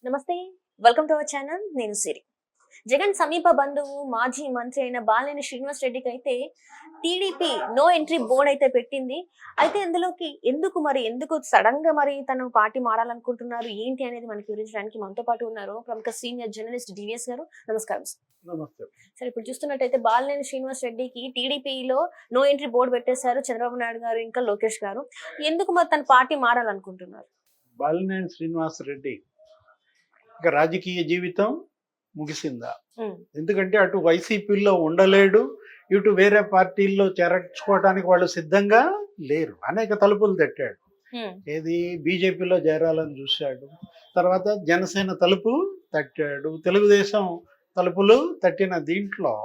నమస్తే, welcome to our channel. నేను సిరి. జగన్ సమీప బంధువు మాజీ మంత్రి అయిన బాలినేని శ్రీనివాస్ రెడ్డికి అయితే టీడీపీ నో ఎంట్రీ బోర్డు అయితే పెట్టింది. అయితే అందులోకి ఎందుకు సడన్ గా తను పార్టీ మారాలనుకుంటున్నారు ఏంటి అనేది మనకి వివరించడానికి మనతో పాటు ఉన్నారు ప్రముఖ సీనియర్ జర్నలిస్ట్ డివిఎస్ గారు. నమస్కారం సార్. నమస్తే. సరే, ఇప్పుడు చూస్తున్నట్టయితే బాలినేని శ్రీనివాస్ రెడ్డికి టీడీపీలో నో ఎంట్రీ బోర్డు పెట్టేశారు చంద్రబాబు నాయుడు గారు, ఇంకా లోకేష్ గారు. ఎందుకు తన పార్టీ మారాలనుకుంటున్నారు? బాలినేని శ్రీనివాస్ రెడ్డి ఇక రాజకీయ జీవితం ముగిసిందా? ఎందుకంటే అటు వైసీపీలో ఉండలేడు, ఇటు వేరే పార్టీల్లో చేర్చుకోవడానికి వాళ్ళు సిద్ధంగా లేరు. అనేక తలుపులు తట్టాడు. ఏది బీజేపీలో చేరాలని చూశాడు, తర్వాత జనసేన తలుపు తట్టాడు, తెలుగుదేశం తలుపులు తట్టిన దీంట్లో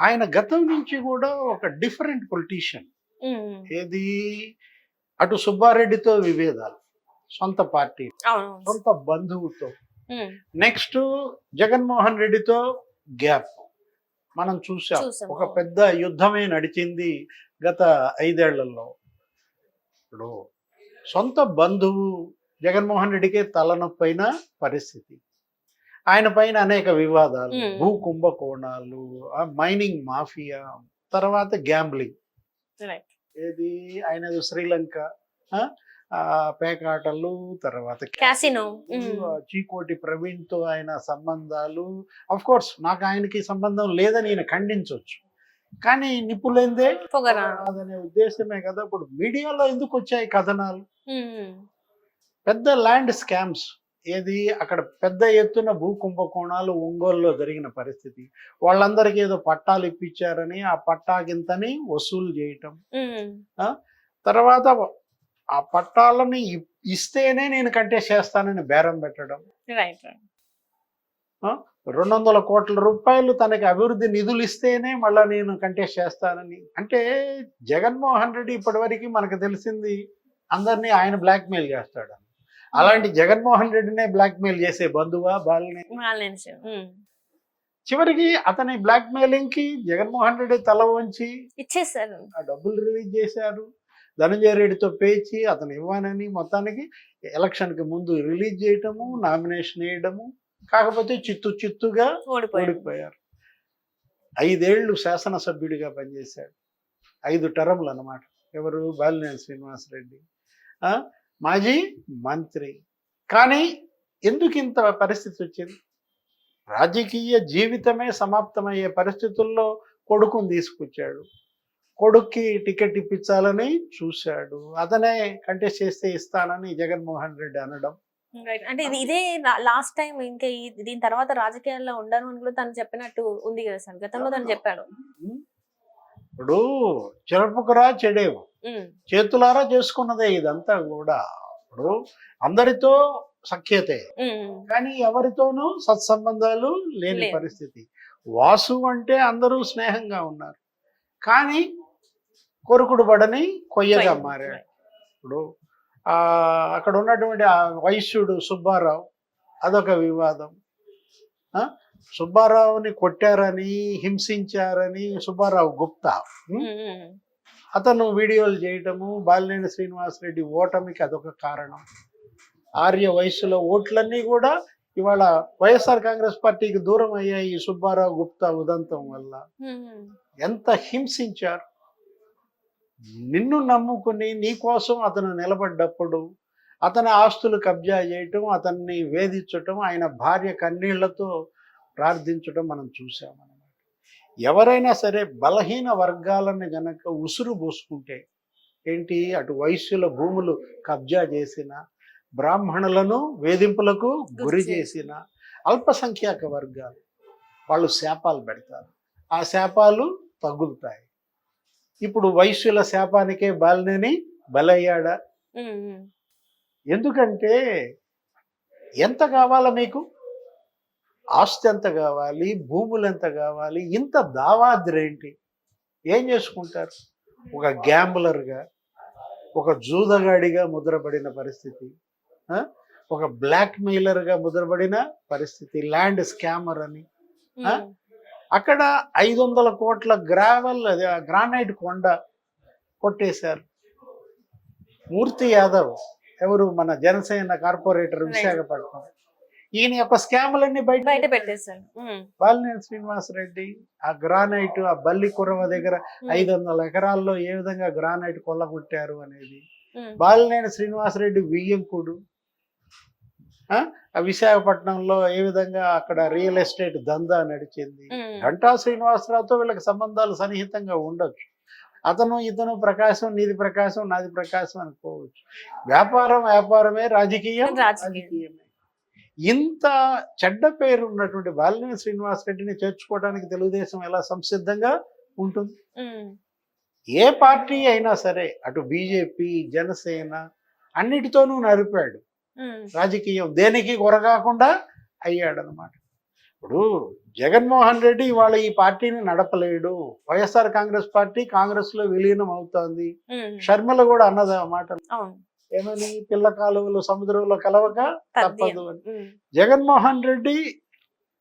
ఆయన గతం నుంచి కూడా ఒక డిఫరెంట్ పొలిటీషియన్. ఏది అటు సుబ్బారెడ్డితో విభేదాలు, సొంత పార్టీ, సొంత బంధువుతో, నెక్స్ట్ జగన్మోహన్ రెడ్డితో గ్యాప్ మనం చూసాం. ఒక పెద్ద యుద్ధమే నడిచింది గత 5 ఏళ్లలో. ఇప్పుడు సొంత బంధువు జగన్మోహన్ రెడ్డికే తలనొప్పైన పరిస్థితి, ఆయన పైన అనేక వివాదాలు, భూ కుంభకోణాలు, మైనింగ్ మాఫియా, తర్వాత గ్యాంబ్లింగ్, ఏది ఆయన శ్రీలంక పేకాటలు, తర్వాత క్యాసినో, చీకోటి ప్రవీణ్ తో ఆయన సంబంధాలు. అఫ్ కోర్స్ నాకు ఆయనకి సంబంధం లేదని ఈయన ఖండించవచ్చు, కానీ నిపులేందే అదనే ఉద్దేశమే కదా. ఇప్పుడు మీడియాలో ఎందుకు వచ్చాయి కథనాలు? పెద్ద ల్యాండ్ స్కామ్స్, ఏది అక్కడ పెద్ద ఎత్తున భూ కుంభకోణాలు ఒంగోలులో జరిగిన పరిస్థితి, వాళ్ళందరికీ ఏదో పట్టాలు ఇప్పించారని ఆ పట్టాకింతని వసూలు చేయటం, తర్వాత ఆ పట్టాలని ఇస్తేనే నేను కంటెస్ట్ చేస్తానని బేరం పెట్టడం, 200 కోట్ల రూపాయలు తనకి అభివృద్ధి నిధులు ఇస్తేనే మళ్ళీ నేను కంటెస్ట్ చేస్తానని. అంటే జగన్మోహన్ రెడ్డి ఇప్పటివరకు మనకు తెలిసింది అందరినీ ఆయన బ్లాక్మెయిల్ చేస్తాడు. అలాంటి జగన్మోహన్ రెడ్డినే బ్లాక్మెయిల్ చేసే బంధువా బాలినేని? చివరికి అతని బ్లాక్మెయిలింగ్ కి జగన్మోహన్ రెడ్డి తల వంచి ఇచ్చేసారు, ఆ డబ్బులు రిలీజ్ చేశారు. ధనంజయ రెడ్డితో పేచి అతను ఇవ్వనని మొత్తానికి ఎలక్షన్కి ముందు రిలీజ్ చేయటము, నామినేషన్ వేయడము, కాకపోతే చిత్తుగా ఓడిపోయారు. 5 ఏళ్ళు శాసనసభ్యుడిగా పనిచేశాడు, 5 టర్ములు అన్నమాట. ఎవరు? బాలినేని శ్రీనివాస్ రెడ్డి మాజీ మంత్రి. కానీ ఎందుకు ఇంత పరిస్థితి వచ్చింది? రాజకీయ జీవితమే సమాప్తమయ్యే పరిస్థితుల్లో కొడుకుని తీసుకొచ్చాడు, కొడుక్కి టికెట్ ఇప్పించాలని చూశాడు, అతనే కంటెస్ట్ చేస్తే ఇస్తానని జగన్మోహన్ రెడ్డి అనడం. అంటే ఇదే లాస్ట్ టైం, ఇంకా దీని తర్వాత రాజకీయాల్లో ఉండను అని కూడా తను చెప్పినట్టు ఉంది కదా సార్, గతంలో తను చెప్పాడు. ఇప్పుడు చెరపుకురా చెడేవు, చేతులారా చేసుకున్నదే ఇదంతా కూడా. ఇప్పుడు అందరితో సఖ్యతే, కానీ ఎవరితోనూ సత్సంబంధాలు లేని పరిస్థితి. వాసు అంటే అందరూ స్నేహంగా ఉన్నారు, కానీ కొరుకుడు పడని కొయ్యగా మారాడు. ఇప్పుడు అక్కడ ఉన్నటువంటి ఆ వైశ్యుడు సుబ్బారావు, అదొక వివాదం. సుబ్బారావుని కొట్టారని, హింసించారని సుబ్బారావు గుప్తా అతను వీడియోలు చేయటము, బాలినేని శ్రీనివాస్ రెడ్డి ఓటమికి అదొక కారణం. ఆర్య వయస్సులో ఓట్లన్నీ కూడా ఇవాళ వైఎస్ఆర్ కాంగ్రెస్ పార్టీకి దూరం అయ్యాయి ఈ సుబ్బారావు గుప్తా ఉదంతం వల్ల. ఎంత హింసించారు! నిన్ను నమ్ముకుని నీ కోసం అతను నిలబడ్డప్పుడు అతని ఆస్తులు కబ్జా చేయటం, అతన్ని వేధించటం, ఆయన భార్య కన్నీళ్లతో ప్రార్థించటం మనం చూసామన్నమాట. ఎవరైనా సరే బలహీన వర్గాలను గనక ఉసురు పోసుకుంటే ఏంటి, అటు వైశ్యుల భూములు కబ్జా చేసిన, బ్రాహ్మణులను వేధింపులకు గురి చేసిన అల్పసంఖ్యాక వర్గాలు వాళ్ళు శాపాలు పెడతారు, ఆ శాపాలు తగులుతాయి. ఇప్పుడు వైశ్యుల శాపానికే బాలినేని బలయ్యాడా? ఎందుకంటే ఎంత కావాలా మీకు? ఆస్తి ఎంత కావాలి, భూములు ఎంత కావాలి, ఇంత దావాద్రేంటి? ఏం చేసుకుంటారు? ఒక గ్యాంబులర్గా, ఒక జూదగాడిగా ముద్రపడిన పరిస్థితి, ఒక బ్లాక్ మెయిలర్గా ముద్రపడిన పరిస్థితి, ల్యాండ్ స్కామర్ అని. అక్కడ 500 కోట్ల గ్రానైట్ కొండ కొట్టేశారు. మూర్తి యాదవ్, ఎవరు మన జనసేన కార్పొరేటర్ విశాఖపట్నం, ఈయన యొక్క స్కాములన్నీ బయట బయట పెట్టేశారు. బాలినేని శ్రీనివాసరెడ్డి ఆ గ్రానైట్ ఆ బల్లి కురవ దగ్గర 500 ఎకరాల్లో ఏ విధంగా గ్రానైట్ కొల్లగొట్టారు అనేది, బాలినేని శ్రీనివాసరెడ్డి వియ్యంకుడు ఆ విశాఖపట్నంలో ఏ విధంగా అక్కడ రియల్ ఎస్టేట్ దందా నడిచింది. గంటా శ్రీనివాసరావుతో వీళ్ళకి సంబంధాలు సన్నిహితంగా ఉండొచ్చు. అతను ఇతను ప్రకాశం, నీది ప్రకాశం, నాది ప్రకాశం అనుకోవచ్చు. వ్యాపారం వ్యాపారమే, రాజకీయం రాజకీయమే. ఇంత చెడ్డ పేరు ఉన్నటువంటి బాలినేని శ్రీనివాసరెడ్డిని చేర్చుకోవడానికి తెలుగుదేశం ఎలా సంసిద్ధంగా ఉంటుంది? ఏ పార్టీ అయినా సరే, అటు బీజేపీ, జనసేన అన్నిటితోనూ నడిపాడు. రాజకీయం దేనికి కొరగాకుండా అయ్యాడనమాట. ఇప్పుడు జగన్మోహన్ రెడ్డి ఇవాళ ఈ పార్టీని నడపలేడు. వైఎస్ఆర్ కాంగ్రెస్ పార్టీ కాంగ్రెస్ లో విలీనం అవుతోంది. షర్మిల కూడా అన్నది ఆ మాట, ఏమని, పిల్ల కాలువలు సముద్రంలో కలవక తప్పదు అని. జగన్మోహన్ రెడ్డి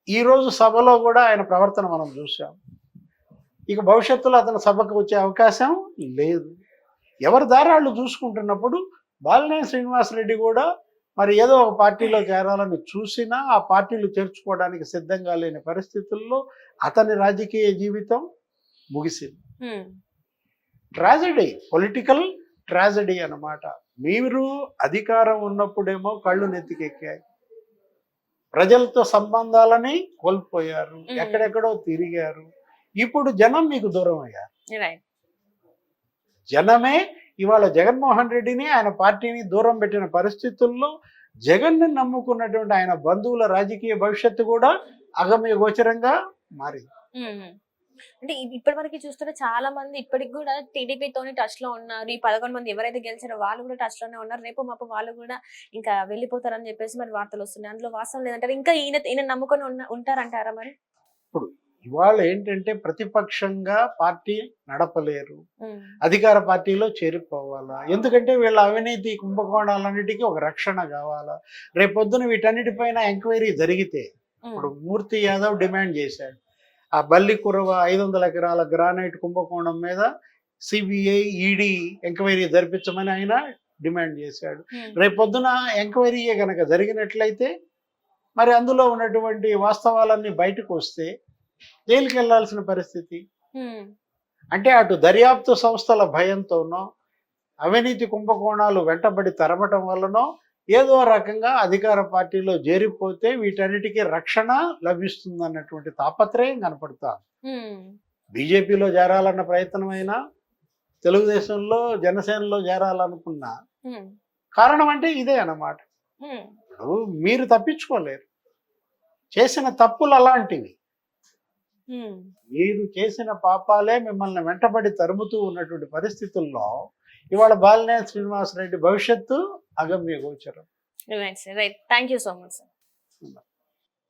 ఈ రోజు సభలో కూడా ఆయన ప్రవర్తన మనం చూసాం. ఇక భవిష్యత్తులో అతను సభకు వచ్చే అవకాశం లేదు. ఎవరి దారాళ్ళు చూసుకుంటున్నప్పుడు బాలినేని శ్రీనివాసరెడ్డి కూడా మరి ఏదో ఒక పార్టీలో చేరాలని చూసినా ఆ పార్టీలు చేర్చుకోవడానికి సిద్ధంగా లేని పరిస్థితుల్లో అతని రాజకీయ జీవితం ముగిసింది. ట్రాజడీ, పొలిటికల్ ట్రాజడీ అన్నమాట. మీరు అధికారం ఉన్నప్పుడేమో కళ్ళు నెత్తికెక్కాయి, ప్రజలతో సంబంధాలని కోల్పోయారు, ఎక్కడెక్కడో తిరిగారు. ఇప్పుడు జనం మీకు దూరం అయ్యారు. జనమే ఇవాళ జగన్మోహన్ రెడ్డిని, ఆయన పార్టీని దూరం పెట్టిన పరిస్థితుల్లో జగన్ని నమ్ముకున్నటువంటి ఆయన బంధువుల రాజకీయ భవిష్యత్తు కూడా అగమ్య గోచరంగా మారింది. అంటే ఇప్పటి వరకు చూస్తుంటే చాలా మంది ఇప్పటికి కూడా టీడీపీతోనే టచ్ లో ఉన్నారు. ఈ 11 మంది ఎవరైతే గెలిచారో వాళ్ళు కూడా టచ్ లోనే ఉన్నారు. రేపు మాపు వాళ్ళు కూడా ఇంకా వెళ్ళిపోతారని చెప్పేసి మరి వార్తలు వస్తున్నాయి. అందులో వాస్తవం లేదంటారు. ఇంకా ఈయన నమ్ముకొని ఉంటారంటారా మరి? ఇప్పుడు ఇవాళ ఏంటంటే ప్రతిపక్షంగా పార్టీ నడపలేరు, అధికార పార్టీలో చేరిపోవాలా. ఎందుకంటే వీళ్ళ అవినీతి కుంభకోణాలన్నిటికీ ఒక రక్షణ కావాలా. రేపొద్దున వీటన్నిటిపైన ఎంక్వైరీ జరిగితే, ఇప్పుడు మూర్తి యాదవ్ డిమాండ్ చేశాడు, ఆ బల్లి కురవ 500 ఎకరాల గ్రానైట్ కుంభకోణం మీద సిబిఐ, ఈడీ ఎంక్వైరీ జరిపించమని ఆయన డిమాండ్ చేశాడు. రేపొద్దున ఎంక్వైరీయే కనుక జరిగినట్లయితే మరి అందులో ఉన్నటువంటి వాస్తవాలన్నీ బయటకు వస్తే జైలుకి వెళ్లాల్సిన పరిస్థితి. అంటే అటు దర్యాప్తు సంస్థల భయంతోనో, అవినీతి కుంభకోణాలు వెంటబడి తరమటం వల్లనో ఏదో రకంగా అధికార పార్టీలో చేరిపోతే వీటన్నిటికీ రక్షణ లభిస్తుందన్నటువంటి తాపత్రయం కనపడుతుంది. బీజేపీలో చేరాలన్న ప్రయత్నమైనా, తెలుగుదేశంలో, జనసేనలో చేరాలనుకున్నా కారణం అంటే ఇదే అన్నమాట. ఇప్పుడు మీరు తప్పించుకోలేరు, చేసిన తప్పులు అలాంటివి. మీరు చేసిన పాపాలే మిమ్మల్ని వెంటబడి తరుముతూ ఉన్నటువంటి పరిస్థితుల్లో ఇవాళ బాలినేని శ్రీనివాసరెడ్డి భవిష్యత్తు అగమ్య గోచరం. Right. Thank you so much sir.